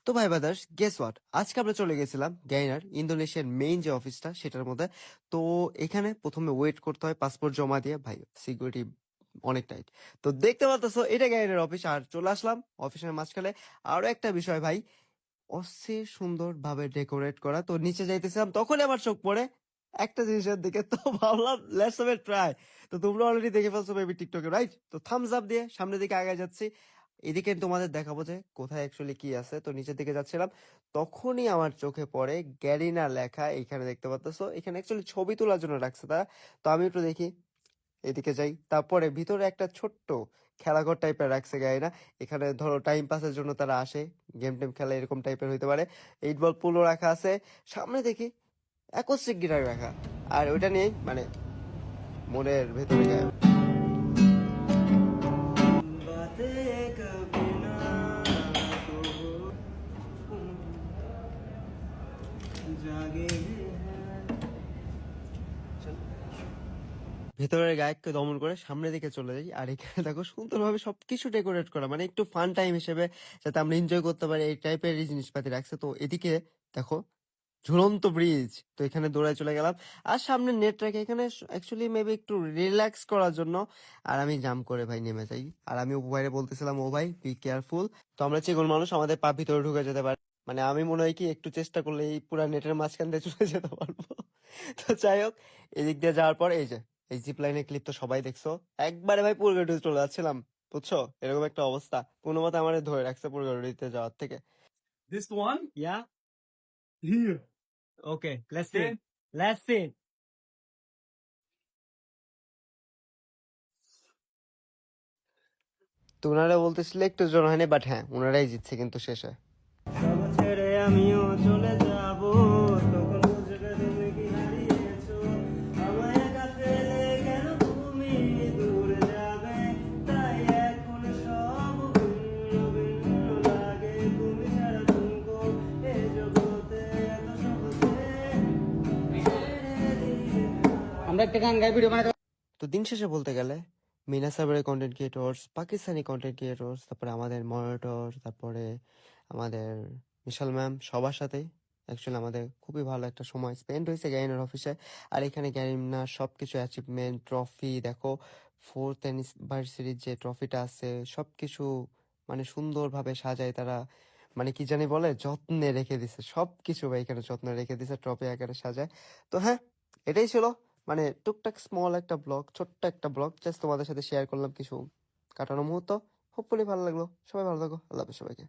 তো ভাই brothers, guess what, আজকে আমরা চলে গেছিলাম গাইনার ইন্দোনেশিয়ার মেইন যে অফিসটা সেটার মধ্যে। তো এখানে প্রথমে ওয়েট করতে হয় পাসপোর্ট জমা দিয়ে, ভাই সিকিউরিটি অনেক টাইট। তো দেখতে পাচ্ছ এটা গাইনার অফিস, আর চলে আসলাম অফিসের মাঝখানে। আরো একটা বিষয় ভাই, অস্থির সুন্দর ভাবে ডেকোরেট করা। তো নিচে যাইতেছিলাম তখনই আমার চোখ পড়ে একটা জিনিসের দিকে, তো ভাবলাম লেটস হ্যাভ এ ট্রাই। তো তোমরা অলরেডি দেখে ফেলছো মেবি টিকটকে, রাইট? তো থামস আপ দিয়ে সামনের দিকে আগে যাচ্ছি। এদিকে তোমাদের দেখাবো যে কোথায় অ্যাকচুয়ালি কি আছে। তো নিচের দিকে যাচ্ছিলাম, তখনই আমার চোখে পড়ে গ্যারিনা লেখা। এখানে দেখতে পাচ্ছ, এখানে অ্যাকচুয়ালি ছবি তোলার জন্য রাখছে তারা। তো আমি একটু দেখি, এদিকে যাই, তারপরে ভিতরে একটা ছোট্ট খেলাঘর টাইপের রাখছে গাড়িনা। এখানে ধরো টাইম পাসের জন্য তারা আসে, গেম টেম খেলে, এরকম টাইপের হইতে পারে। 8 বল পুলো রাখা আছে। সামনে দেখি অ্যাকোস্টিক গিটার রাখা, আর ওইটা নিয়েই মানে মনের ভেতরে গায়ে ভেতরের গায়ককে দমন করে সামনের দিকে চলে যাই। আর এখানে দেখো সুন্দরভাবে সবকিছু ডেকোরেট করা, মানে একটু ফান টাইম হিসেবে যাতে আমরা এনজয় করতে পারি, এই টাইপের জিনিসপাতি রাখছে। তো এদিকে দেখো ঝুলন্ত ব্রিজ, তো এখানে দৌড়ায় চলে গেলাম। আর সামনে নেট রেখে এখানে অ্যাকচুয়ালি মেবি একটু রিল্যাক্স করার জন্য। আর আমি জাম করে ভাই নেমে যাই। আর আমি ও ভাইরে বলতেছিলাম, ও ভাই বি কেয়ারফুল। তো আমরা চিকন মানুষ, আমাদের পা ভিতরে ঢুকে যেতে পারে। মানে আমি মনে হয় কি একটু চেষ্টা করলে এই পুরা নেটের মাঝখান দিয়ে চলে যেতে পারবো। তো যাই হোক, এদিক দিয়ে যাওয়ার পর এই যে এই জিপ লাইনের ক্লিপ তো সবাই দেখছো। একবারে ভাই পুরগাড়িতে চলে যাচ্ছিলাম, বুঝছো? এরকম একটা অবস্থা। কোনো মতে আমার ধরে রাখছে পুরগাড়িতে যাওয়ার থেকে। This one Yeah. here. Okay. Let's Okay. see. Let's see. তো ওনারা বলতেছিল একটু জন হয়নি, বাট হ্যাঁ ওনারাই জিতছে কিন্তু শেষে। সব ছেড়ে আমিও চলে যাব, তখন বুঝবে তুমি কি হারিয়েছো আমায় একা ফেলে, কেন তুমি দূরে যাবে, তাই এখন সব ভিন্ন ভিন্ন লাগে, তুমি ছাড়া তুমকো এ জগতে এত সহজে ছেড়ে দিলে। আমরা একটা গান গাই, ভিডিও বানাতে। তো দিন শেষে বলতে গেলে মিনা সার্ভারের content creators, Pakistani content creators, তারপরে আমাদের মডারেটর, তারপরে আমাদের মিশাল ম্যাম, সবার সাথে অ্যাকচুয়ালি আমাদের খুবই ভালো একটা সময় স্পেন্ড হয়েছে গ্যারিনার অফিসে। আর এখানে গ্যারিনার সব কিছু অ্যাচিভমেন্ট, ট্রফি দেখো, 4th অ্যানিভার্সারির যে ট্রফিটা আছে সব কিছু মানে সুন্দরভাবে সাজায় তারা। মানে কি জানি বলে, যত্নে রেখে দিছে সব কিছু, ভাই এখানে যত্নে রেখে দিছে, ট্রফি আকারে সাজায়। তো হ্যাঁ, এটাই ছিল মানে টুকটাক স্মল একটা ব্লগ, ছোট্ট একটা ব্লগ, জাস্ট তোমাদের সাথে শেয়ার করলাম কিছু কাটানো মুহূর্ত। হোপফুলি ভালো লাগলো। সবাই ভালো থাকো, আল্লাহ হাফেজ সবাইকে।